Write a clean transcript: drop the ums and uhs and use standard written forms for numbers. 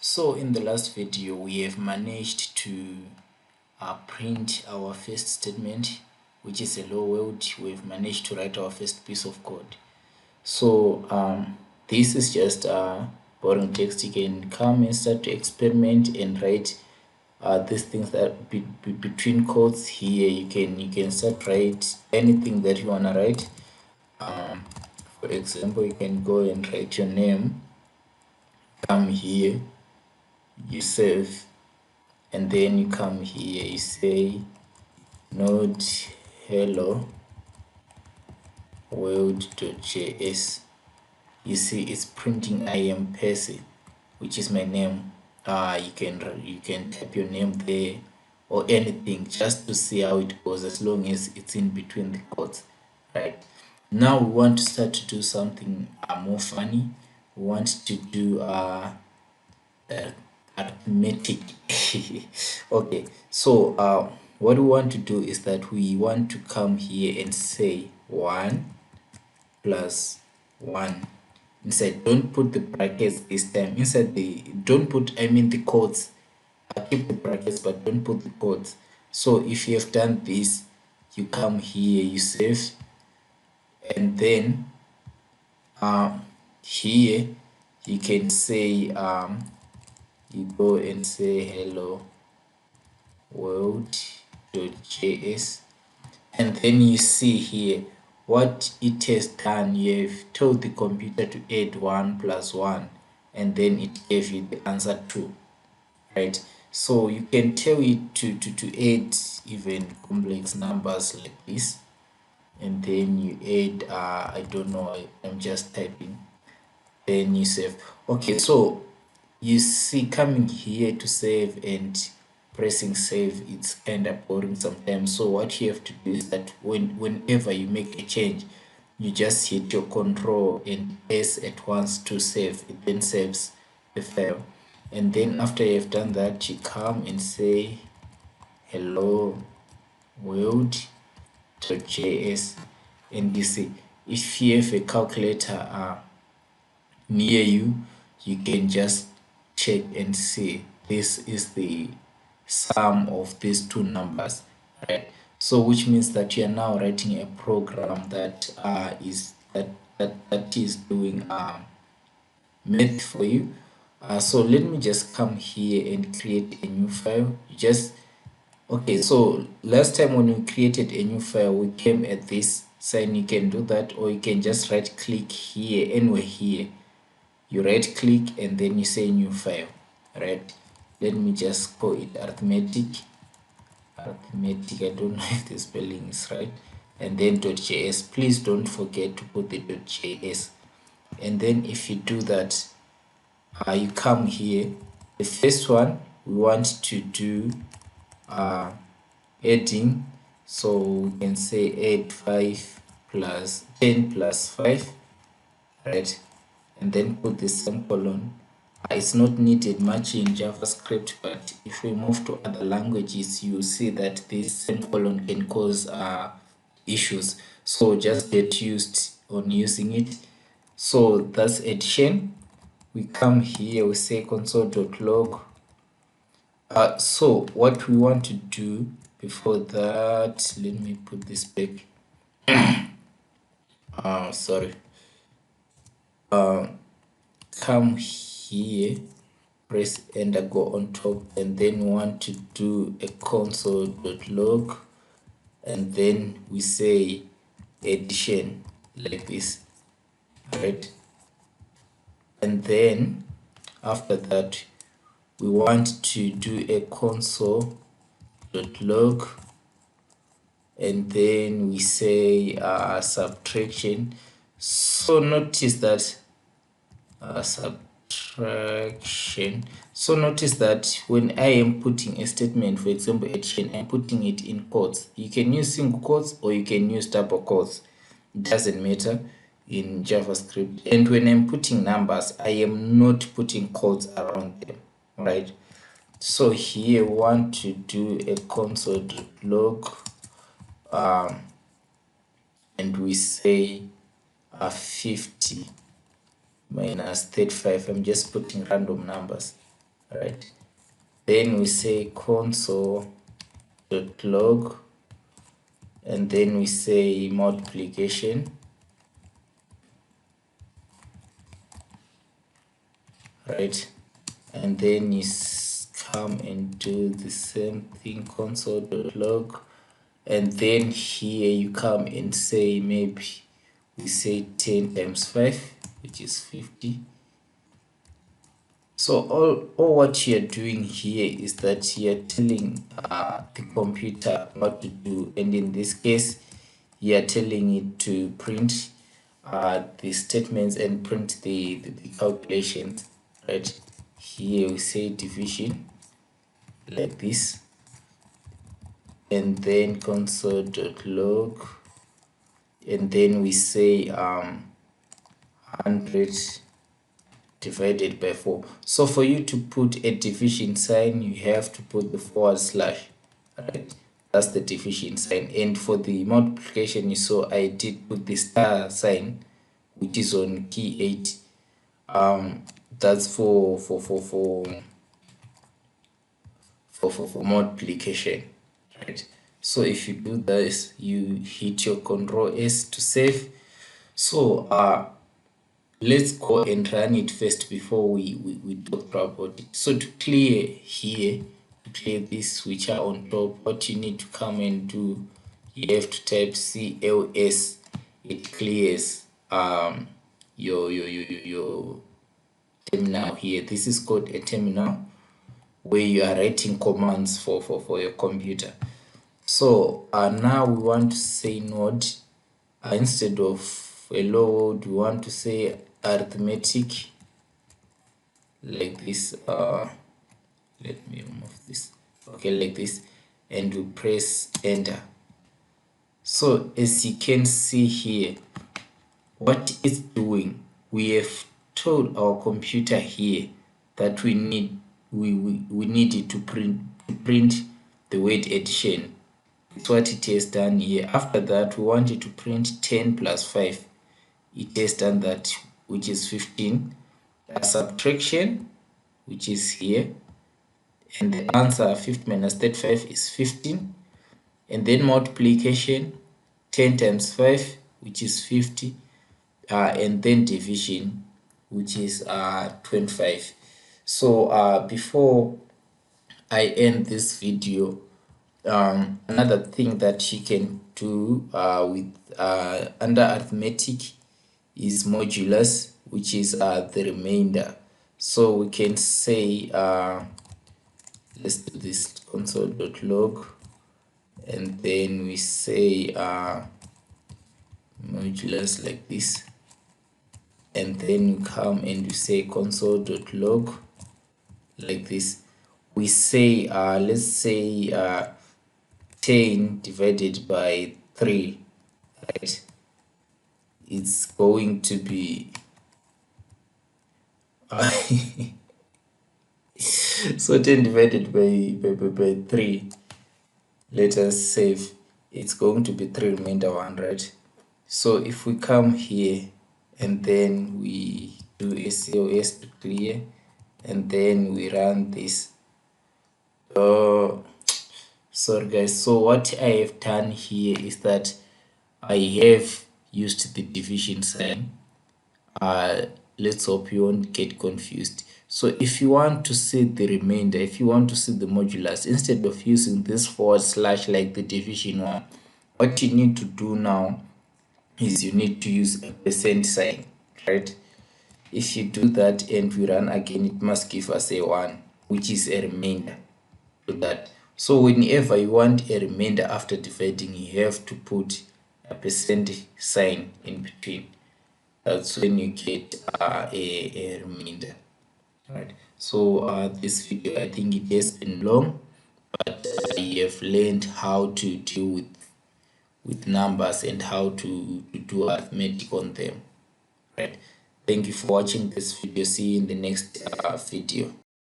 So in the last video we have managed to print our first statement, which is hello world. We've managed to write our first piece of code. So this is just boring text. You can come and start to experiment and write these things that between quotes here. You can start write anything that you want to write. For example, you can go and write your name, come here, you save, and then you come here, you say node hello world.js. You see it's printing I am Percy, which is my name. You can type your name there or anything just to see how it goes, as long as it's in between the quotes, right? Now we want to start to do something more funny. We want to do arithmetic. Okay, so what we want to do is that we want to come here and say 1 plus 1 inside. Don't put the brackets this time inside. Don't put, I mean, the quotes. Keep the brackets but don't put the quotes. So if you have done this, you come here, you save, and then here you can say you go and say hello world.js, and then you see here what it has done. You have told the computer to add 1 plus 1, and then it gave you the answer 2, right? So you can tell it to add even complex numbers like this, and then you add I don't know, I'm just typing, then you save. Okay, so you see, coming here to save and pressing save, it's kind of boring sometimes. So what you have to do is that whenever you make a change, you just hit your control and S at once to save. It then saves the file, and then after you've done that, you come and say hello world.js, and you see if you have a calculator near you, you can just check and see this is the sum of these two numbers, right? So which means that you are now writing a program that is doing math for you. So let me just come here and create a new file. Okay, so last time when we created a new file, we came at this sign. You can do that, or you can just right click here, anywhere here. You right click and then you say new file, right? Let me just call it arithmetic. I don't know if the spelling is right. And then .js. Please don't forget to put the .js. And then if you do that, you come here. The first one we want to do adding, so we can say add 5 plus 10 plus 5, right? And then put the semicolon. It's not needed much in JavaScript, but if we move to other languages, you see that this semicolon can cause issues. So just get used on using it. So that's addition. We come here, we say console.log. So what we want to do before that, let me put this back. Sorry. Come here, press enter, go on top, and then want to do a console.log, and then we say addition like this, right? And then after that we want to do a console.log, and then we say subtraction. So notice that subtraction. So notice that when I am putting a statement, for example addition, I'm putting it in quotes. You can use single quotes or you can use double quotes, it doesn't matter in JavaScript. And when I'm putting numbers, I am not putting quotes around them, right? So here we want to do a console.log, and we say 50 minus 35. I'm just putting random numbers. right? Then we say console.log, and then we say multiplication, right? And then you come and do the same thing, console.log, and then here you come and say, maybe we say 10 times 5, which is 50. So all what you're doing here is that you're telling the computer what to do, and in this case you're telling it to print the statements and print the calculations, right? Here we say division like this, and then console.log, and then we say 100 divided by 4. So for you to put a division sign, you have to put the forward slash, right? That's the division sign. And for the multiplication, you saw I did put the star sign, which is on key 8. That's for multiplication, right? So if you do this, you hit your Control S to save. So let's go and run it first before we talk about it. So to clear here, to clear this which are on top, what you need to come and do, you have to type CLS. It clears your terminal here. This is called a terminal where you are writing commands for your computer. So now we want to say node. Instead of a load, we want to say arithmetic like this. Let me remove this. Okay, like this, and we press enter. So as you can see here, what it's doing, we have told our computer here that we need it to print the word addition. It's what it has done here. After that, we want it to print 10 plus 5. It has done that, which is 15. Subtraction, which is here, and the answer 50 minus 35 is 15. And then multiplication, 10 times 5, which is 50, and then division, which is 25. So before I end this video, another thing that you can do with under arithmetic is modulus, which is the remainder. So we can say let's do this, console.log, and then we say modulus like this, and then you come and you say console.log like this. We say let's say 10 divided by 3, right? It's going to be so 10 divided by 3, let us save, it's going to be 3 remainder 1, right? So if we come here and then we do SCOS to clear, and then we run this, sorry guys, so what I have done here is that I have used the division sign. Let's hope you won't get confused. So if you want to see the remainder, if you want to see the modulus, instead of using this forward slash like the division one, what you need to do now is you need to use a percent sign, right? If you do that and we run again, it must give us a 1, which is a remainder to that. So whenever you want a remainder after dividing, you have to put a percent sign in between. That's when you get a remainder, right? So this video, I think it has been long, but you have learned how to deal with numbers and how to do arithmetic on them, right? Thank you for watching this video. See you in the next video.